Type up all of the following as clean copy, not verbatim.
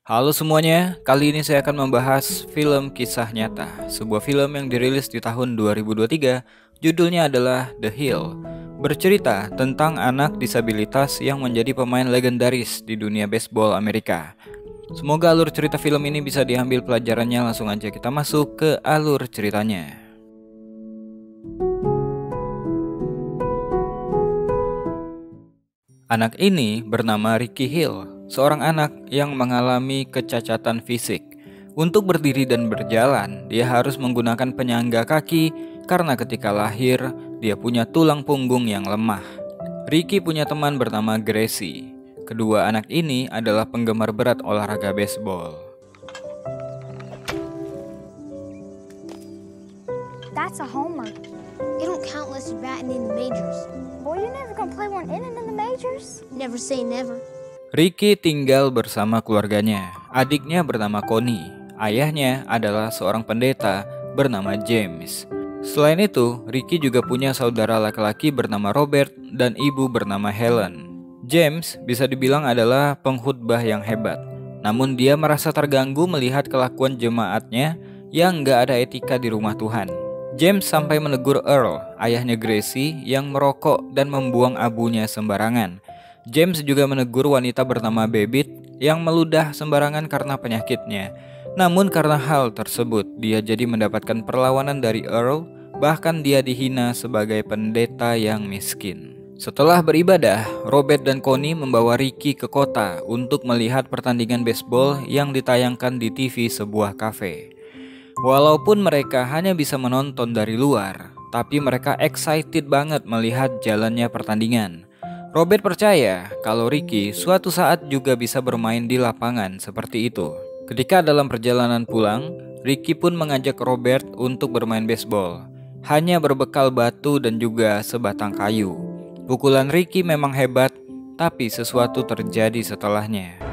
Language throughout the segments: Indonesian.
Halo semuanya, kali ini saya akan membahas film kisah nyata. Sebuah film yang dirilis di tahun 2023, judulnya adalah The Hill. Bercerita tentang anak disabilitas yang menjadi pemain legendaris di dunia baseball Amerika. Semoga alur cerita film ini bisa diambil pelajarannya. Langsung aja kita masuk ke alur ceritanya. Anak ini bernama Ricky Hill, seorang anak yang mengalami kecacatan fisik. Untuk berdiri dan berjalan, dia harus menggunakan penyangga kaki karena ketika lahir, dia punya tulang punggung yang lemah. Ricky punya teman bernama Gracie. Kedua anak ini adalah penggemar berat olahraga baseball. That's a homer. It don't count unless you're batting in the majors. Boy, you're never gonna play one inning in the majors. Never say never. Ricky tinggal bersama keluarganya. Adiknya bernama Connie. Ayahnya adalah seorang pendeta bernama James. Selain itu, Ricky juga punya saudara laki-laki bernama Robert dan ibu bernama Helen. James bisa dibilang adalah pengkhotbah yang hebat. Namun dia merasa terganggu melihat kelakuan jemaatnya yang gak ada etika di rumah Tuhan. James sampai menegur Earl, ayahnya Gracie, yang merokok dan membuang abunya sembarangan. James juga menegur wanita bernama Babbitt yang meludah sembarangan karena penyakitnya. Namun karena hal tersebut, dia jadi mendapatkan perlawanan dari Earl, bahkan dia dihina sebagai pendeta yang miskin. Setelah beribadah, Robert dan Connie membawa Ricky ke kota untuk melihat pertandingan baseball yang ditayangkan di TV sebuah kafe. Walaupun mereka hanya bisa menonton dari luar, tapi mereka excited banget melihat jalannya pertandingan. Robert percaya kalau Ricky suatu saat juga bisa bermain di lapangan seperti itu. Ketika dalam perjalanan pulang, Ricky pun mengajak Robert untuk bermain baseball, hanya berbekal batu dan juga sebatang kayu. Pukulan Ricky memang hebat, tapi sesuatu terjadi setelahnya.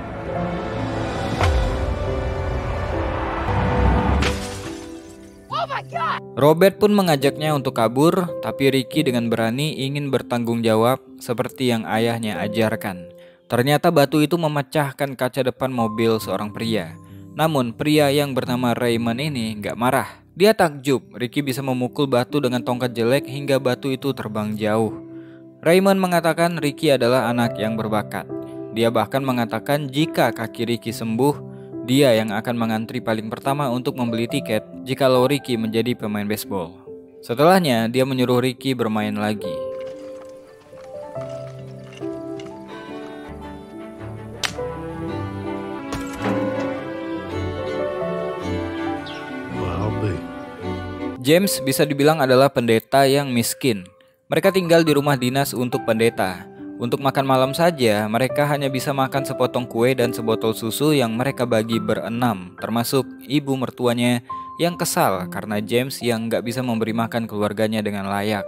Robert pun mengajaknya untuk kabur, tapi Ricky dengan berani ingin bertanggung jawab seperti yang ayahnya ajarkan. Ternyata batu itu memecahkan kaca depan mobil seorang pria. Namun pria yang bernama Raymond ini gak marah. Dia takjub Ricky bisa memukul batu dengan tongkat jelek hingga batu itu terbang jauh. Raymond mengatakan Ricky adalah anak yang berbakat. Dia bahkan mengatakan jika kaki Ricky sembuh, dia yang akan mengantri paling pertama untuk membeli tiket jikalau Ricky menjadi pemain baseball. Setelahnya, dia menyuruh Ricky bermain lagi. James bisa dibilang adalah pendeta yang miskin. Mereka tinggal di rumah dinas untuk pendeta. Untuk makan malam saja, mereka hanya bisa makan sepotong kue dan sebotol susu yang mereka bagi berenam, termasuk ibu mertuanya yang kesal karena James yang gak bisa memberi makan keluarganya dengan layak.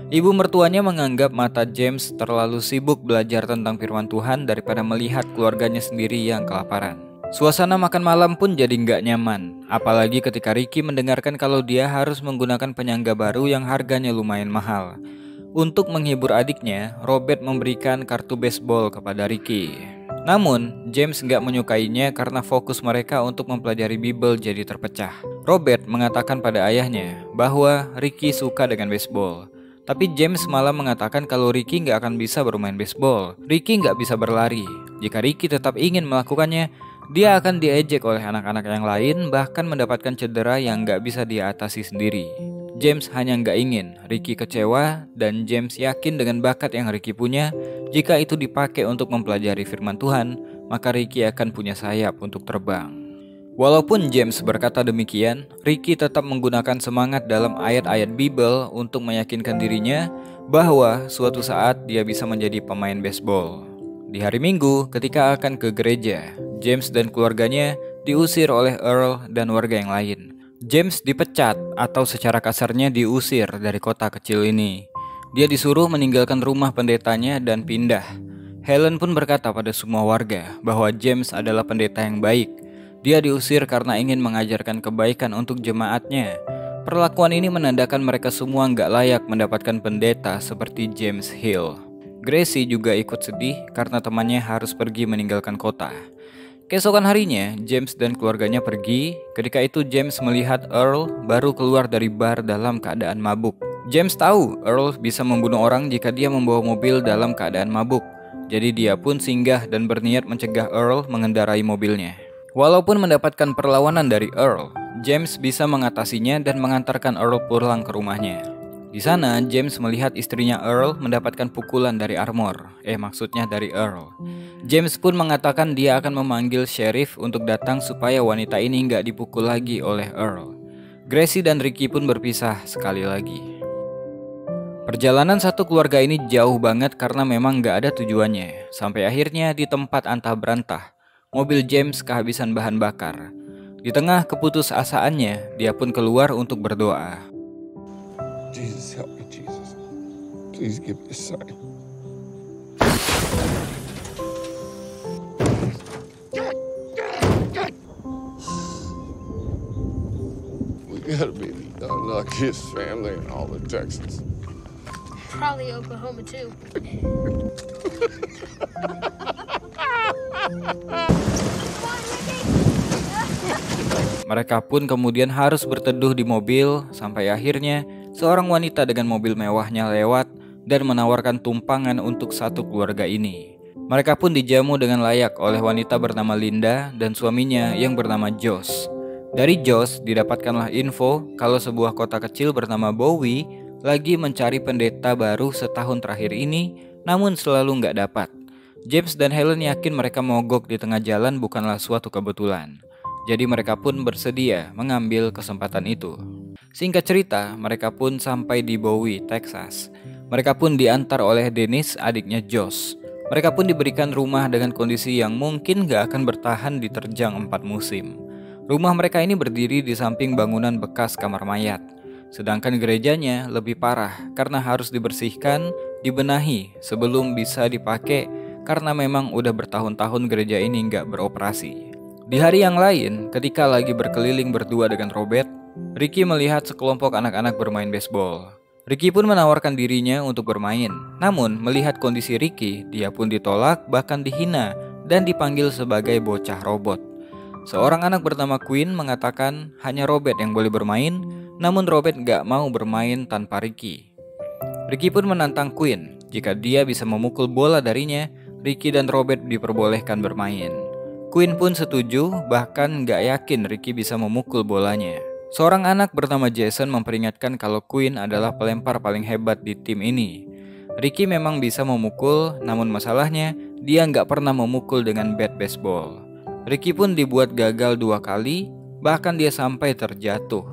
Ibu mertuanya menganggap mata James terlalu sibuk belajar tentang firman Tuhan daripada melihat keluarganya sendiri yang kelaparan. Suasana makan malam pun jadi gak nyaman, apalagi ketika Ricky mendengarkan kalau dia harus menggunakan penyangga baru yang harganya lumayan mahal. Untuk menghibur adiknya, Robert memberikan kartu baseball kepada Ricky. Namun, James gak menyukainya karena fokus mereka untuk mempelajari Bible jadi terpecah. Robert mengatakan pada ayahnya bahwa Ricky suka dengan baseball. Tapi James malah mengatakan kalau Ricky gak akan bisa bermain baseball. Ricky gak bisa berlari. Jika Ricky tetap ingin melakukannya, dia akan diejek oleh anak-anak yang lain, bahkan mendapatkan cedera yang gak bisa dia atasi sendiri. James hanya nggak ingin Ricky kecewa, dan James yakin dengan bakat yang Ricky punya, jika itu dipakai untuk mempelajari firman Tuhan, maka Ricky akan punya sayap untuk terbang. Walaupun James berkata demikian, Ricky tetap menggunakan semangat dalam ayat-ayat Bible untuk meyakinkan dirinya bahwa suatu saat dia bisa menjadi pemain baseball. Di hari Minggu, ketika akan ke gereja, James dan keluarganya diusir oleh Earl dan warga yang lain. James dipecat atau secara kasarnya diusir dari kota kecil ini. Dia disuruh meninggalkan rumah pendetanya dan pindah. Helen pun berkata pada semua warga bahwa James adalah pendeta yang baik. Dia diusir karena ingin mengajarkan kebaikan untuk jemaatnya. Perlakuan ini menandakan mereka semua nggak layak mendapatkan pendeta seperti James Hill. Gracie juga ikut sedih karena temannya harus pergi meninggalkan kota. Keesokan harinya, James dan keluarganya pergi. Ketika itu James melihat Earl baru keluar dari bar dalam keadaan mabuk. James tahu Earl bisa membunuh orang jika dia membawa mobil dalam keadaan mabuk. Jadi dia pun singgah dan berniat mencegah Earl mengendarai mobilnya. Walaupun mendapatkan perlawanan dari Earl, James bisa mengatasinya dan mengantarkan Earl pulang ke rumahnya. Di sana, James melihat istrinya Earl mendapatkan pukulan dari maksudnya dari Earl. James pun mengatakan dia akan memanggil sheriff untuk datang supaya wanita ini nggak dipukul lagi oleh Earl. Gracie dan Ricky pun berpisah sekali lagi. Perjalanan satu keluarga ini jauh banget karena memang nggak ada tujuannya. Sampai akhirnya di tempat antah berantah, mobil James kehabisan bahan bakar. Di tengah keputusasaannya, dia pun keluar untuk berdoa. Jesus, help me, Jesus. Please give me a sign. We gotta be the luckiest family in all of Texas. Probably Oklahoma too. Mereka pun kemudian harus berteduh di mobil sampai akhirnya seorang wanita dengan mobil mewahnya lewat dan menawarkan tumpangan untuk satu keluarga ini. Mereka pun dijamu dengan layak oleh wanita bernama Linda dan suaminya yang bernama Josh. Dari Josh didapatkanlah info kalau sebuah kota kecil bernama Bowie lagi mencari pendeta baru setahun terakhir ini, namun selalu nggak dapat. James dan Helen yakin mereka mogok di tengah jalan bukanlah suatu kebetulan. Jadi mereka pun bersedia mengambil kesempatan itu. Singkat cerita, mereka pun sampai di Bowie, Texas. Mereka pun diantar oleh Dennis, adiknya Josh. Mereka pun diberikan rumah dengan kondisi yang mungkin gak akan bertahan diterjang 4 musim. Rumah mereka ini berdiri di samping bangunan bekas kamar mayat. Sedangkan gerejanya lebih parah karena harus dibersihkan, dibenahi sebelum bisa dipakai karena memang udah bertahun-tahun gereja ini nggak beroperasi. Di hari yang lain, ketika lagi berkeliling berdua dengan Robert, Ricky melihat sekelompok anak-anak bermain baseball. Ricky pun menawarkan dirinya untuk bermain. Namun melihat kondisi Ricky, dia pun ditolak bahkan dihina dan dipanggil sebagai bocah robot. Seorang anak bernama Quinn mengatakan hanya Robert yang boleh bermain, namun Robert gak mau bermain tanpa Ricky. Ricky pun menantang Quinn, jika dia bisa memukul bola darinya, Ricky dan Robert diperbolehkan bermain. Quinn pun setuju, bahkan gak yakin Ricky bisa memukul bolanya. Seorang anak bernama Jason memperingatkan kalau Quinn adalah pelempar paling hebat di tim ini. Ricky memang bisa memukul, namun masalahnya dia gak pernah memukul dengan bat baseball. Ricky pun dibuat gagal 2 kali, bahkan dia sampai terjatuh.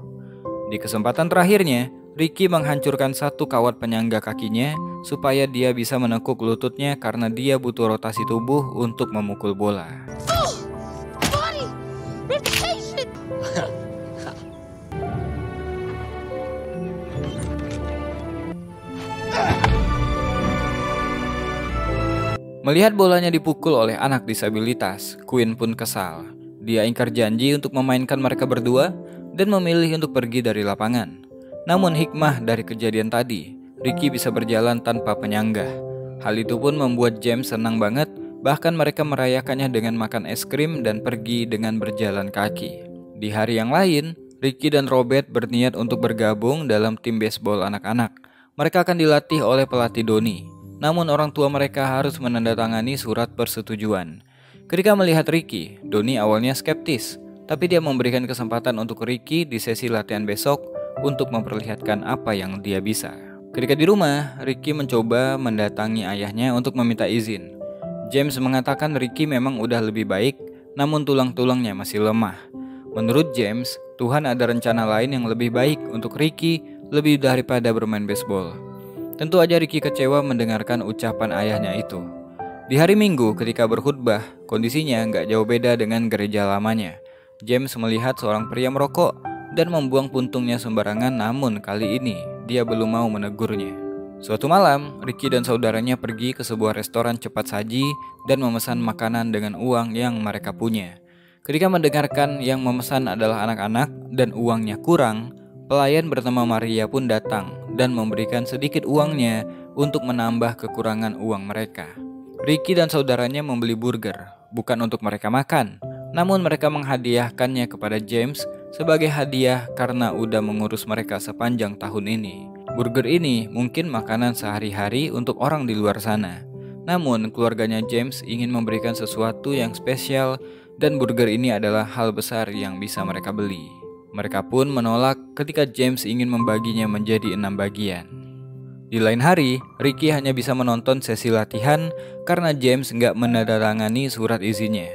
Di kesempatan terakhirnya, Ricky menghancurkan satu kawat penyangga kakinya supaya dia bisa menekuk lututnya karena dia butuh rotasi tubuh untuk memukul bola. Body rotation. Melihat bolanya dipukul oleh anak disabilitas, Quinn pun kesal. Dia ingkar janji untuk memainkan mereka berdua dan memilih untuk pergi dari lapangan. Namun hikmah dari kejadian tadi, Ricky bisa berjalan tanpa penyangga. Hal itu pun membuat James senang banget, bahkan mereka merayakannya dengan makan es krim dan pergi dengan berjalan kaki. Di hari yang lain, Ricky dan Robert berniat untuk bergabung dalam tim baseball anak-anak. Mereka akan dilatih oleh pelatih Donnie. Namun orang tua mereka harus menandatangani surat persetujuan. Ketika melihat Ricky, Donnie awalnya skeptis, tapi dia memberikan kesempatan untuk Ricky di sesi latihan besok untuk memperlihatkan apa yang dia bisa. Ketika di rumah, Ricky mencoba mendatangi ayahnya untuk meminta izin. James mengatakan Ricky memang udah lebih baik, namun tulang-tulangnya masih lemah. Menurut James, Tuhan ada rencana lain yang lebih baik untuk Ricky lebih daripada bermain baseball. Tentu aja Ricky kecewa mendengarkan ucapan ayahnya itu. Di hari Minggu ketika berkhutbah, kondisinya nggak jauh beda dengan gereja lamanya. James melihat seorang pria merokok dan membuang puntungnya sembarangan, namun kali ini dia belum mau menegurnya. Suatu malam, Ricky dan saudaranya pergi ke sebuah restoran cepat saji dan memesan makanan dengan uang yang mereka punya. Ketika mendengarkan yang memesan adalah anak-anak dan uangnya kurang, pelayan bernama Maria pun datang dan memberikan sedikit uangnya untuk menambah kekurangan uang mereka. Ricky dan saudaranya membeli burger. bukan untuk mereka makan. Namun mereka menghadiahkannya kepada James sebagai hadiah karena udah mengurus mereka sepanjang tahun ini. Burger ini mungkin makanan sehari-hari untuk orang di luar sana. Namun keluarganya James ingin memberikan sesuatu yang spesial dan burger ini adalah hal besar yang bisa mereka beli. Mereka pun menolak ketika James ingin membaginya menjadi 6 bagian. Di lain hari, Ricky hanya bisa menonton sesi latihan karena James nggak menandatangani surat izinnya.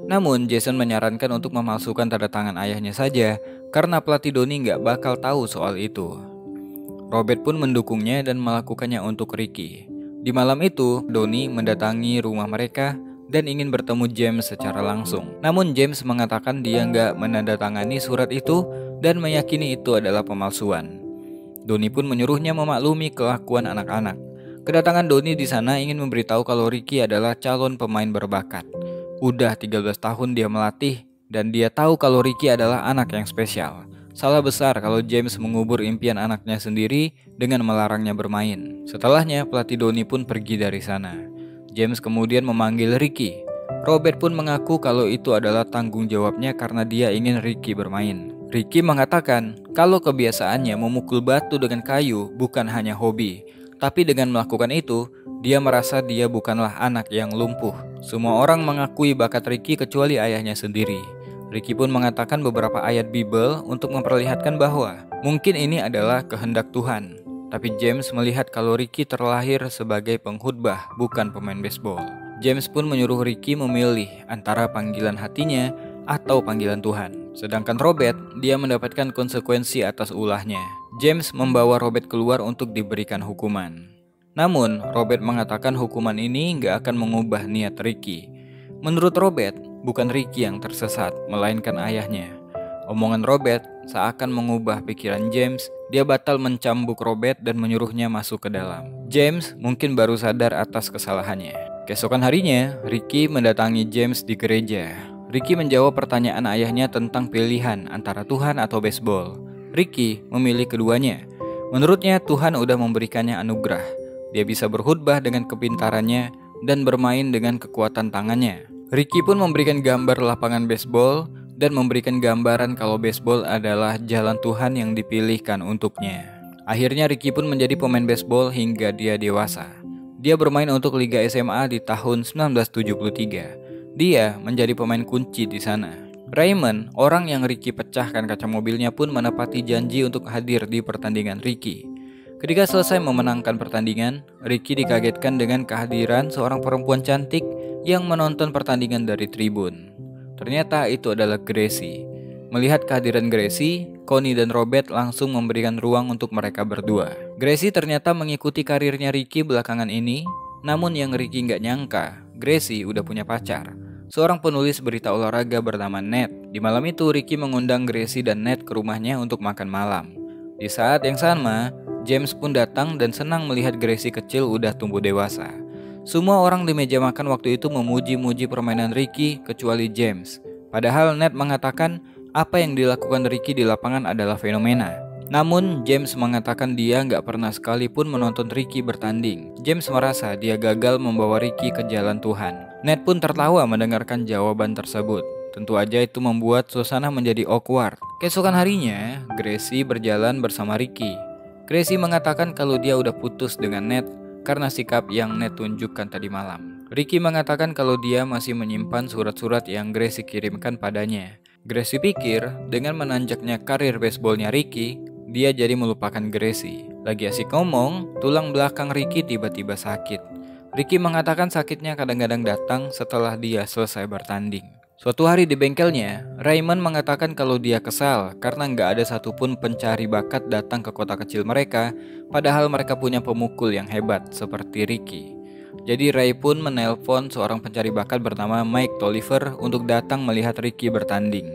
Namun Jason menyarankan untuk memalsukan tanda tangan ayahnya saja karena pelatih Donnie nggak bakal tahu soal itu. Robert pun mendukungnya dan melakukannya untuk Ricky. Di malam itu, Donnie mendatangi rumah mereka dan ingin bertemu James secara langsung. Namun James mengatakan dia nggak menandatangani surat itu dan meyakini itu adalah pemalsuan. Donnie pun menyuruhnya memaklumi kelakuan anak-anak. Kedatangan Donnie di sana ingin memberitahu kalau Ricky adalah calon pemain berbakat. Udah 13 tahun dia melatih dan dia tahu kalau Ricky adalah anak yang spesial. Salah besar kalau James mengubur impian anaknya sendiri dengan melarangnya bermain. Setelahnya pelatih Donnie pun pergi dari sana. James kemudian memanggil Ricky. Robert pun mengaku kalau itu adalah tanggung jawabnya karena dia ingin Ricky bermain. Ricky mengatakan kalau kebiasaannya memukul batu dengan kayu bukan hanya hobi, tapi dengan melakukan itu, dia merasa dia bukanlah anak yang lumpuh. Semua orang mengakui bakat Ricky kecuali ayahnya sendiri. Ricky pun mengatakan beberapa ayat Bible untuk memperlihatkan bahwa mungkin ini adalah kehendak Tuhan. Tapi James melihat kalau Ricky terlahir sebagai pengkhotbah, bukan pemain baseball. James pun menyuruh Ricky memilih antara panggilan hatinya atau panggilan Tuhan. Sedangkan Robert, dia mendapatkan konsekuensi atas ulahnya. James membawa Robert keluar untuk diberikan hukuman. Namun, Robert mengatakan hukuman ini nggak akan mengubah niat Ricky. Menurut Robert, bukan Ricky yang tersesat, melainkan ayahnya. Omongan Robert seakan mengubah pikiran James. Dia batal mencambuk Robert dan menyuruhnya masuk ke dalam. James mungkin baru sadar atas kesalahannya. Keesokan harinya, Ricky mendatangi James di gereja. Ricky menjawab pertanyaan ayahnya tentang pilihan antara Tuhan atau baseball. Ricky memilih keduanya. Menurutnya Tuhan udah memberikannya anugerah. Dia bisa berkhotbah dengan kepintarannya dan bermain dengan kekuatan tangannya. Ricky pun memberikan gambar lapangan baseball dan memberikan gambaran kalau baseball adalah jalan Tuhan yang dipilihkan untuknya. Akhirnya Ricky pun menjadi pemain baseball hingga dia dewasa. Dia bermain untuk Liga SMA di tahun 1973. Dia menjadi pemain kunci di sana. Raymond, orang yang Ricky pecahkan kaca mobilnya pun menepati janji untuk hadir di pertandingan Ricky. Ketika selesai memenangkan pertandingan, Ricky dikagetkan dengan kehadiran seorang perempuan cantik yang menonton pertandingan dari tribun. Ternyata itu adalah Gracie. Melihat kehadiran Gracie, Connie dan Robert langsung memberikan ruang untuk mereka berdua. Gracie ternyata mengikuti karirnya Ricky belakangan ini, namun yang Ricky nggak nyangka, Gracie udah punya pacar. Seorang penulis berita olahraga bernama Ned. Di malam itu Ricky mengundang Gracie dan Ned ke rumahnya untuk makan malam. Di saat yang sama, James pun datang dan senang melihat Gracie kecil udah tumbuh dewasa. Semua orang di meja makan waktu itu memuji-muji permainan Ricky kecuali James. Padahal Ned mengatakan apa yang dilakukan Ricky di lapangan adalah fenomena. Namun James mengatakan dia nggak pernah sekalipun menonton Ricky bertanding. James merasa dia gagal membawa Ricky ke jalan Tuhan. Ned pun tertawa mendengarkan jawaban tersebut. Tentu aja itu membuat suasana menjadi awkward. Keesokan harinya, Gracie berjalan bersama Ricky. Gracie mengatakan kalau dia udah putus dengan Ned karena sikap yang Ned tunjukkan tadi malam. Ricky mengatakan kalau dia masih menyimpan surat-surat yang Gracie kirimkan padanya. Gracie pikir dengan menanjaknya karir baseballnya Ricky, dia jadi melupakan Gracie. Lagi asik ngomong, tulang belakang Ricky tiba-tiba sakit. Ricky mengatakan sakitnya kadang-kadang datang setelah dia selesai bertanding. Suatu hari di bengkelnya, Raymond mengatakan kalau dia kesal karena nggak ada satupun pencari bakat datang ke kota kecil mereka, padahal mereka punya pemukul yang hebat seperti Ricky. Jadi Ray pun menelpon seorang pencari bakat bernama Mike Tolliver untuk datang melihat Ricky bertanding.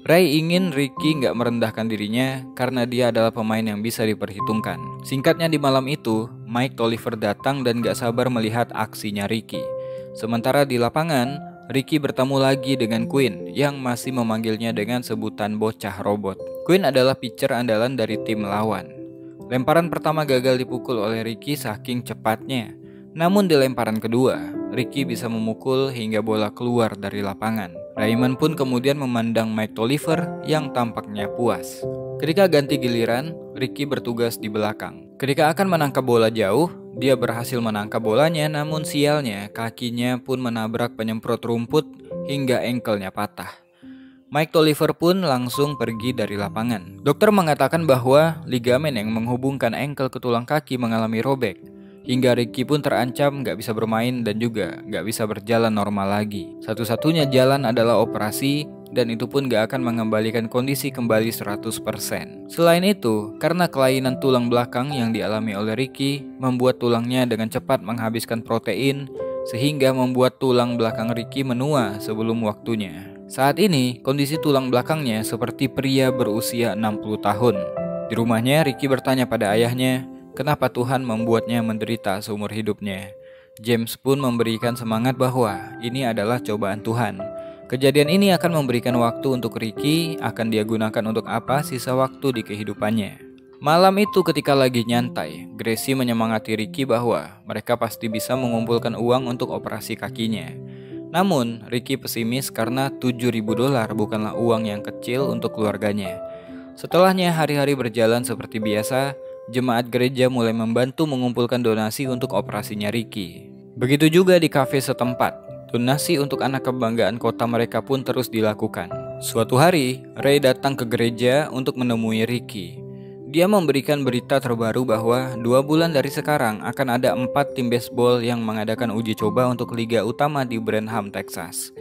Ray ingin Ricky nggak merendahkan dirinya karena dia adalah pemain yang bisa diperhitungkan. Singkatnya di malam itu, Mike Tolliver datang dan nggak sabar melihat aksinya Ricky. Sementara di lapangan, Ricky bertemu lagi dengan Quinn yang masih memanggilnya dengan sebutan bocah robot. Quinn adalah pitcher andalan dari tim lawan. Lemparan pertama gagal dipukul oleh Ricky saking cepatnya. Namun di lemparan kedua, Ricky bisa memukul hingga bola keluar dari lapangan. Raymond pun kemudian memandang Mike Tolliver yang tampaknya puas. Ketika ganti giliran, Ricky bertugas di belakang. Ketika akan menangkap bola jauh, dia berhasil menangkap bolanya, namun sialnya kakinya pun menabrak penyemprot rumput hingga engkelnya patah. Mike Tolliver pun langsung pergi dari lapangan. Dokter mengatakan bahwa ligamen yang menghubungkan engkel ke tulang kaki mengalami robek, hingga Ricky pun terancam gak bisa bermain dan juga gak bisa berjalan normal lagi. Satu-satunya jalan adalah operasi, dan itu pun gak akan mengembalikan kondisi kembali 100%. Selain itu, karena kelainan tulang belakang yang dialami oleh Ricky membuat tulangnya dengan cepat menghabiskan protein, sehingga membuat tulang belakang Ricky menua sebelum waktunya. Saat ini, kondisi tulang belakangnya seperti pria berusia 60 tahun. Di rumahnya, Ricky bertanya pada ayahnya, kenapa Tuhan membuatnya menderita seumur hidupnya. James pun memberikan semangat bahwa ini adalah cobaan Tuhan. Kejadian ini akan memberikan waktu untuk Ricky, akan dia gunakan untuk apa sisa waktu di kehidupannya. Malam itu ketika lagi nyantai, Gracie menyemangati Ricky bahwa mereka pasti bisa mengumpulkan uang untuk operasi kakinya. Namun, Ricky pesimis karena $7.000 bukanlah uang yang kecil untuk keluarganya. Setelahnya hari-hari berjalan seperti biasa, jemaat gereja mulai membantu mengumpulkan donasi untuk operasinya Ricky. Begitu juga di kafe setempat, donasi untuk anak kebanggaan kota mereka pun terus dilakukan. Suatu hari, Ray datang ke gereja untuk menemui Ricky. Dia memberikan berita terbaru bahwa 2 bulan dari sekarang akan ada 4 tim baseball yang mengadakan uji coba untuk liga utama di Branham, Texas.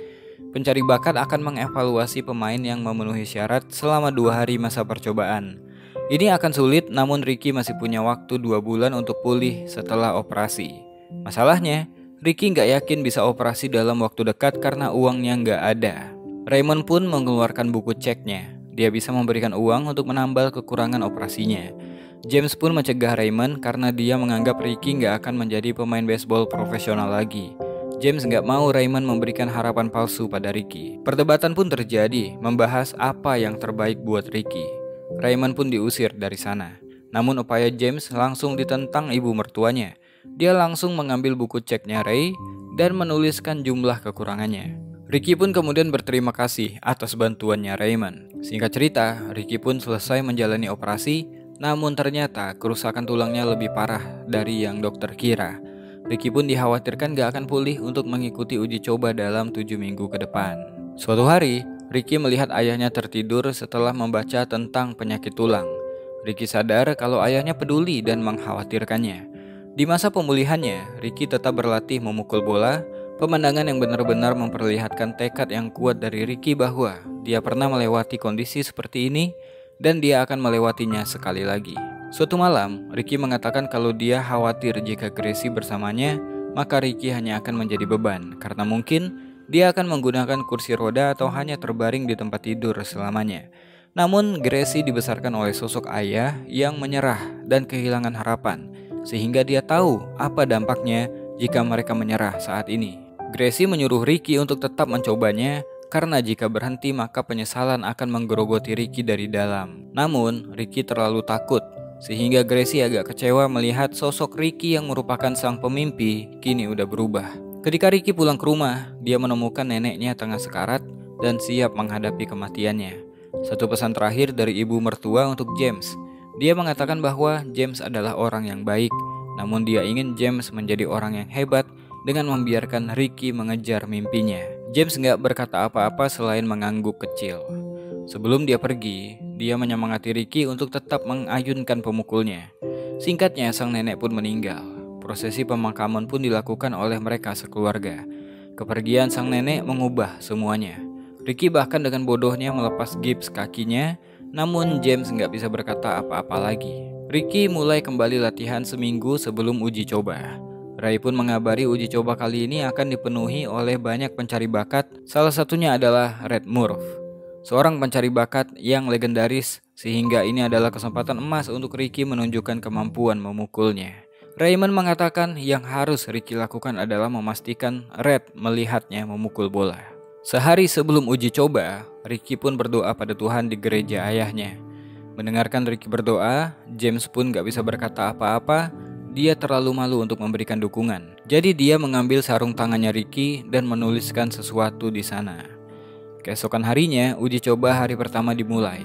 Pencari bakat akan mengevaluasi pemain yang memenuhi syarat selama 2 hari masa percobaan. Ini akan sulit, namun Ricky masih punya waktu 2 bulan untuk pulih setelah operasi. Masalahnya, Ricky nggak yakin bisa operasi dalam waktu dekat karena uangnya nggak ada. Raymond pun mengeluarkan buku ceknya. Dia bisa memberikan uang untuk menambal kekurangan operasinya. James pun mencegah Raymond karena dia menganggap Ricky nggak akan menjadi pemain baseball profesional lagi. James nggak mau Raymond memberikan harapan palsu pada Ricky. Perdebatan pun terjadi, membahas apa yang terbaik buat Ricky. Raymond pun diusir dari sana. Namun upaya James langsung ditentang ibu mertuanya. Dia langsung mengambil buku ceknya Ray dan menuliskan jumlah kekurangannya. Ricky pun kemudian berterima kasih atas bantuannya Raymond. Singkat cerita, Ricky pun selesai menjalani operasi, namun ternyata kerusakan tulangnya lebih parah dari yang dokter kira. Ricky pun dikhawatirkan gak akan pulih untuk mengikuti uji coba dalam 7 minggu ke depan. Suatu hari, Ricky melihat ayahnya tertidur setelah membaca tentang penyakit tulang. Ricky sadar kalau ayahnya peduli dan mengkhawatirkannya. Di masa pemulihannya, Ricky tetap berlatih memukul bola. Pemandangan yang benar-benar memperlihatkan tekad yang kuat dari Ricky bahwa dia pernah melewati kondisi seperti ini dan dia akan melewatinya sekali lagi. Suatu malam, Ricky mengatakan kalau dia khawatir jika Gracie bersamanya, maka Ricky hanya akan menjadi beban karena mungkin dia akan menggunakan kursi roda atau hanya terbaring di tempat tidur selamanya. Namun, Gracie dibesarkan oleh sosok ayah yang menyerah dan kehilangan harapan, sehingga dia tahu apa dampaknya jika mereka menyerah saat ini. Gracie menyuruh Ricky untuk tetap mencobanya karena jika berhenti maka penyesalan akan menggerogoti Ricky dari dalam. Namun, Ricky terlalu takut sehingga Gracie agak kecewa melihat sosok Ricky yang merupakan sang pemimpi kini udah berubah. Ketika Ricky pulang ke rumah, dia menemukan neneknya tengah sekarat dan siap menghadapi kematiannya. Satu pesan terakhir dari ibu mertua untuk James. Dia mengatakan bahwa James adalah orang yang baik, namun dia ingin James menjadi orang yang hebat dengan membiarkan Ricky mengejar mimpinya. James nggak berkata apa-apa selain mengangguk kecil. Sebelum dia pergi, dia menyemangati Ricky untuk tetap mengayunkan pemukulnya. Singkatnya, sang nenek pun meninggal. Prosesi pemakaman pun dilakukan oleh mereka sekeluarga. Kepergian sang nenek mengubah semuanya. Ricky bahkan dengan bodohnya melepas gips kakinya, namun James nggak bisa berkata apa-apa lagi. Ricky mulai kembali latihan seminggu sebelum uji coba. Ray pun mengabari uji coba kali ini akan dipenuhi oleh banyak pencari bakat, salah satunya adalah Red Murph, seorang pencari bakat yang legendaris, sehingga ini adalah kesempatan emas untuk Ricky menunjukkan kemampuan memukulnya. Raymond mengatakan yang harus Ricky lakukan adalah memastikan Red melihatnya memukul bola. Sehari sebelum uji coba, Ricky pun berdoa pada Tuhan di gereja ayahnya. Mendengarkan Ricky berdoa, James pun gak bisa berkata apa-apa. dia terlalu malu untuk memberikan dukungan. Jadi dia mengambil sarung tangannya Ricky dan menuliskan sesuatu di sana. Keesokan harinya, uji coba hari pertama dimulai.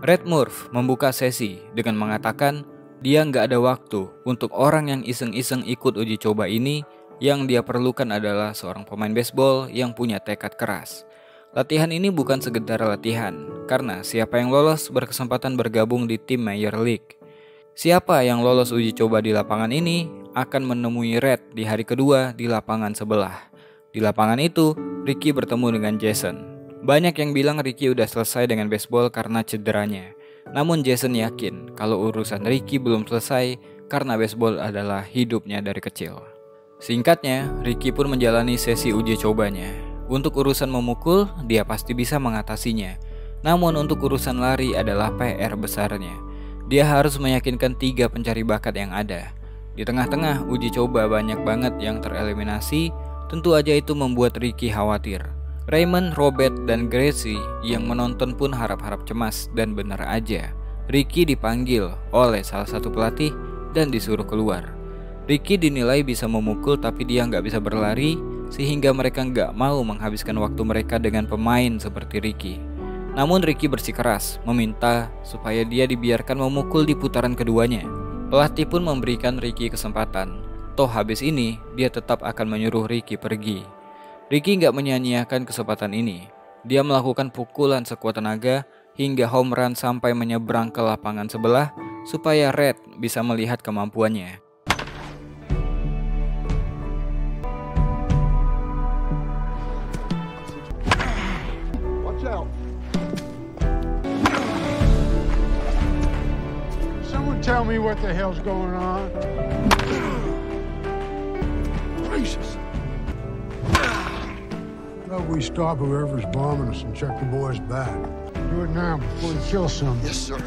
Red Murph membuka sesi dengan mengatakan dia nggak ada waktu untuk orang yang iseng-iseng ikut uji coba ini. Yang dia perlukan adalah seorang pemain baseball yang punya tekad keras. Latihan ini bukan sekedar latihan, karena siapa yang lolos berkesempatan bergabung di tim Major League. Siapa yang lolos uji coba di lapangan ini akan menemui Red di hari kedua di lapangan sebelah. Di lapangan itu, Ricky bertemu dengan Jason. Banyak yang bilang Ricky udah selesai dengan baseball karena cederanya. Namun Jason yakin kalau urusan Ricky belum selesai karena baseball adalah hidupnya dari kecil. Singkatnya, Ricky pun menjalani sesi uji cobanya. Untuk urusan memukul, dia pasti bisa mengatasinya. Namun untuk urusan lari adalah PR besarnya. Dia harus meyakinkan 3 pencari bakat yang ada. Di tengah-tengah uji coba banyak banget yang tereliminasi, tentu aja itu membuat Ricky khawatir. Raymond, Robert, dan Gracie yang menonton pun harap-harap cemas dan benar aja. Ricky dipanggil oleh salah satu pelatih dan disuruh keluar. Ricky dinilai bisa memukul tapi dia nggak bisa berlari, sehingga mereka nggak mau menghabiskan waktu mereka dengan pemain seperti Ricky. Namun Ricky bersikeras meminta supaya dia dibiarkan memukul di putaran keduanya. Pelatih pun memberikan Ricky kesempatan. Toh habis ini dia tetap akan menyuruh Ricky pergi. Ricky nggak menyia-nyiakan kesempatan ini. Dia melakukan pukulan sekuat tenaga hingga home run sampai menyeberang ke lapangan sebelah supaya Red bisa melihat kemampuannya. Tell me what the hell's going on. Gracious. Well, we stop whoever's bombing us and check the boys back. Do it now before you kill someone. Yes, sir.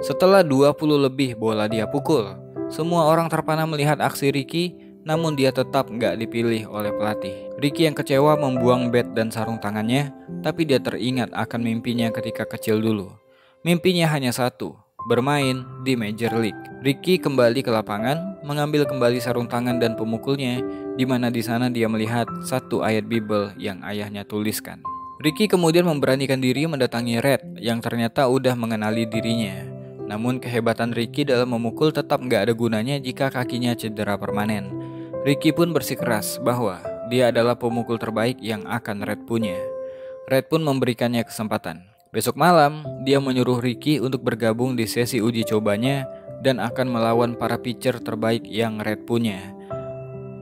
Setelah 20 lebih bola dia pukul, semua orang terpana melihat aksi Ricky, namun dia tetap nggak dipilih oleh pelatih. Ricky yang kecewa membuang bat dan sarung tangannya, tapi dia teringat akan mimpinya ketika kecil dulu. Mimpinya hanya satu, bermain di Major League. Ricky kembali ke lapangan, mengambil kembali sarung tangan dan pemukulnya, di mana di sana dia melihat satu ayat Bible yang ayahnya tuliskan. Ricky kemudian memberanikan diri mendatangi Red yang ternyata udah mengenali dirinya. Namun kehebatan Ricky dalam memukul tetap nggak ada gunanya jika kakinya cedera permanen. Ricky pun bersikeras bahwa dia adalah pemukul terbaik yang akan Red punya. Red pun memberikannya kesempatan. Besok malam, dia menyuruh Ricky untuk bergabung di sesi uji cobanya dan akan melawan para pitcher terbaik yang Red punya.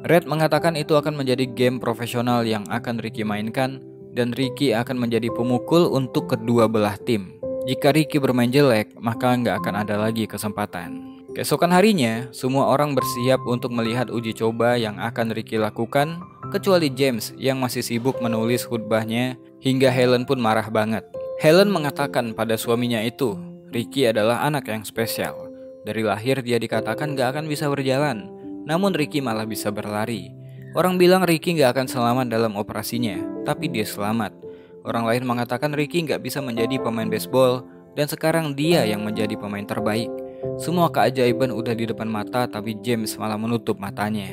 Red mengatakan itu akan menjadi game profesional yang akan Ricky mainkan dan Ricky akan menjadi pemukul untuk kedua belah tim. Jika Ricky bermain jelek, maka nggak akan ada lagi kesempatan. Keesokan harinya, semua orang bersiap untuk melihat uji coba yang akan Ricky lakukan, kecuali James yang masih sibuk menulis khutbahnya hingga Helen pun marah banget. Helen mengatakan pada suaminya itu, Ricky adalah anak yang spesial. Dari lahir dia dikatakan gak akan bisa berjalan, namun Ricky malah bisa berlari. Orang bilang Ricky gak akan selamat dalam operasinya, tapi dia selamat. Orang lain mengatakan Ricky gak bisa menjadi pemain baseball, dan sekarang dia yang menjadi pemain terbaik. Semua keajaiban udah di depan mata, tapi James malah menutup matanya.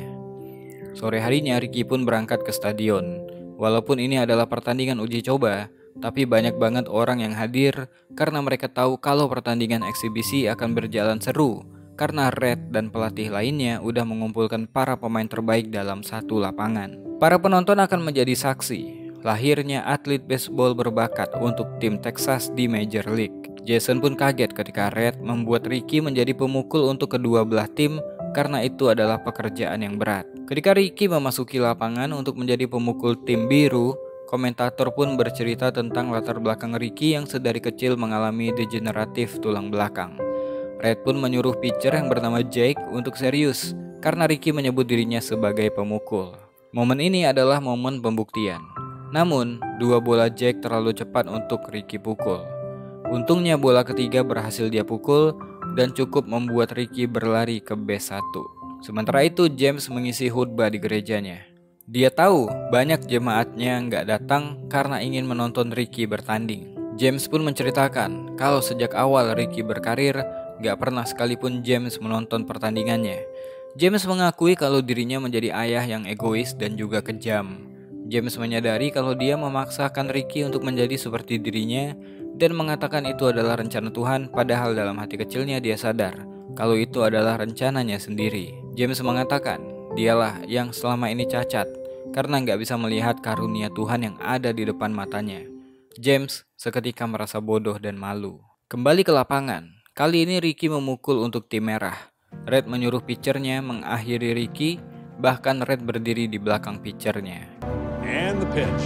Sore harinya Ricky pun berangkat ke stadion. Walaupun ini adalah pertandingan uji coba, tapi banyak banget orang yang hadir karena mereka tahu kalau pertandingan eksibisi akan berjalan seru karena Red dan pelatih lainnya udah mengumpulkan para pemain terbaik dalam satu lapangan. Para penonton akan menjadi saksi lahirnya atlet baseball berbakat untuk tim Texas di Major League. Jason pun kaget ketika Red membuat Ricky menjadi pemukul untuk kedua belah tim karena itu adalah pekerjaan yang berat. Ketika Ricky memasuki lapangan untuk menjadi pemukul tim biru, komentator pun bercerita tentang latar belakang Ricky yang sedari kecil mengalami degeneratif tulang belakang. Red pun menyuruh pitcher yang bernama Jake untuk serius karena Ricky menyebut dirinya sebagai pemukul. Momen ini adalah momen pembuktian. Namun, 2 bola Jake terlalu cepat untuk Ricky pukul. Untungnya bola ketiga berhasil dia pukul dan cukup membuat Ricky berlari ke base 1. Sementara itu James mengisi khutbah di gerejanya. Dia tahu banyak jemaatnya nggak datang karena ingin menonton Ricky bertanding. James pun menceritakan kalau sejak awal Ricky berkarir, Gak pernah sekalipun James menonton pertandingannya. James mengakui kalau dirinya menjadi ayah yang egois dan juga kejam. James menyadari kalau dia memaksakan Ricky untuk menjadi seperti dirinya dan mengatakan itu adalah rencana Tuhan, padahal dalam hati kecilnya dia sadar kalau itu adalah rencananya sendiri. James mengatakan dialah yang selama ini cacat karena gak bisa melihat karunia Tuhan yang ada di depan matanya. James seketika merasa bodoh dan malu. Kembali ke lapangan, kali ini Ricky memukul untuk tim merah. Red menyuruh pitchernya mengakhiri Ricky, bahkan Red berdiri di belakang pitchernya. And the pitch.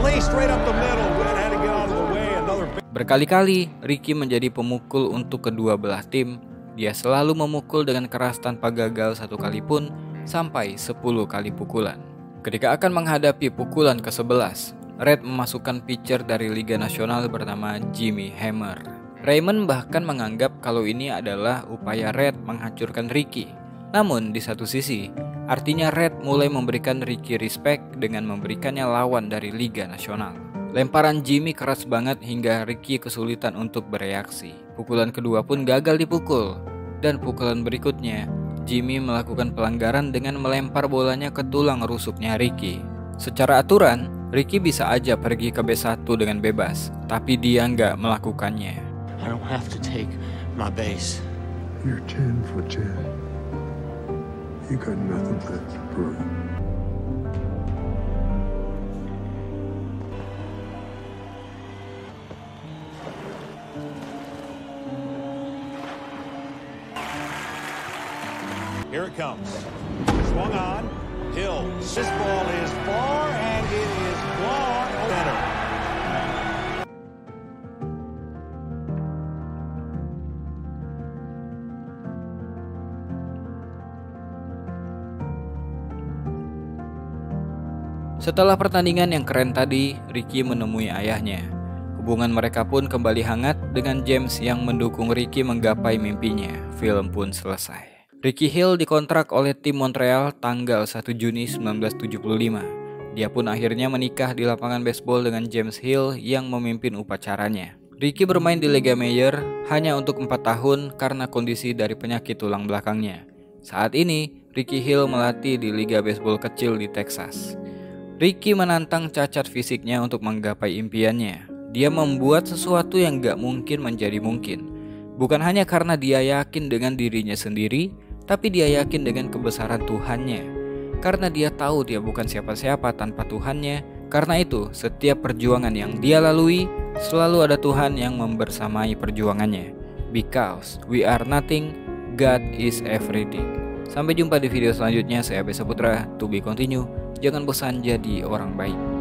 Lay straight up the middle. Red had to get out of the way. Another. Berkali-kali Ricky menjadi pemukul untuk kedua belah tim. Dia selalu memukul dengan keras tanpa gagal satu kali pun, sampai 10 kali pukulan. Ketika akan menghadapi pukulan ke-11, Red memasukkan pitcher dari Liga Nasional bernama Jimmy Hammer. Raymond bahkan menganggap kalau ini adalah upaya Red menghancurkan Ricky. Namun di satu sisi, artinya Red mulai memberikan Ricky respect dengan memberikannya lawan dari Liga Nasional. Lemparan Jimmy keras banget hingga Ricky kesulitan untuk bereaksi. Pukulan kedua pun gagal dipukul. Dan pukulan berikutnya, Jimmy melakukan pelanggaran dengan melempar bolanya ke tulang rusuknya Ricky. Secara aturan, Ricky bisa aja pergi ke B1 dengan bebas, tapi dia nggak melakukannya. I don't have to take my base. You're 10 for 10. You got nothing left to prove. Here it comes. Swung on. Hill. This ball is far and it is gone. Better. Setelah pertandingan yang keren tadi, Ricky menemui ayahnya. Hubungan mereka pun kembali hangat dengan James yang mendukung Ricky menggapai mimpinya. Film pun selesai. Ricky Hill dikontrak oleh tim Montreal tanggal 1 Juni 1975. Dia pun akhirnya menikah di lapangan baseball dengan James Hill yang memimpin upacaranya. Ricky bermain di Liga Mayor hanya untuk 4 tahun karena kondisi dari penyakit tulang belakangnya. Saat ini, Ricky Hill melatih di liga baseball kecil di Texas. Ricky menantang cacat fisiknya untuk menggapai impiannya. Dia membuat sesuatu yang gak mungkin menjadi mungkin. Bukan hanya karena dia yakin dengan dirinya sendiri, tapi dia yakin dengan kebesaran Tuhannya. Karena dia tahu dia bukan siapa-siapa tanpa Tuhannya. Karena itu, setiap perjuangan yang dia lalui, selalu ada Tuhan yang membersamai perjuangannya. Because we are nothing, God is everything. Sampai jumpa di video selanjutnya. Saya Besa Putra, to be continue. Jangan bosan jadi orang baik.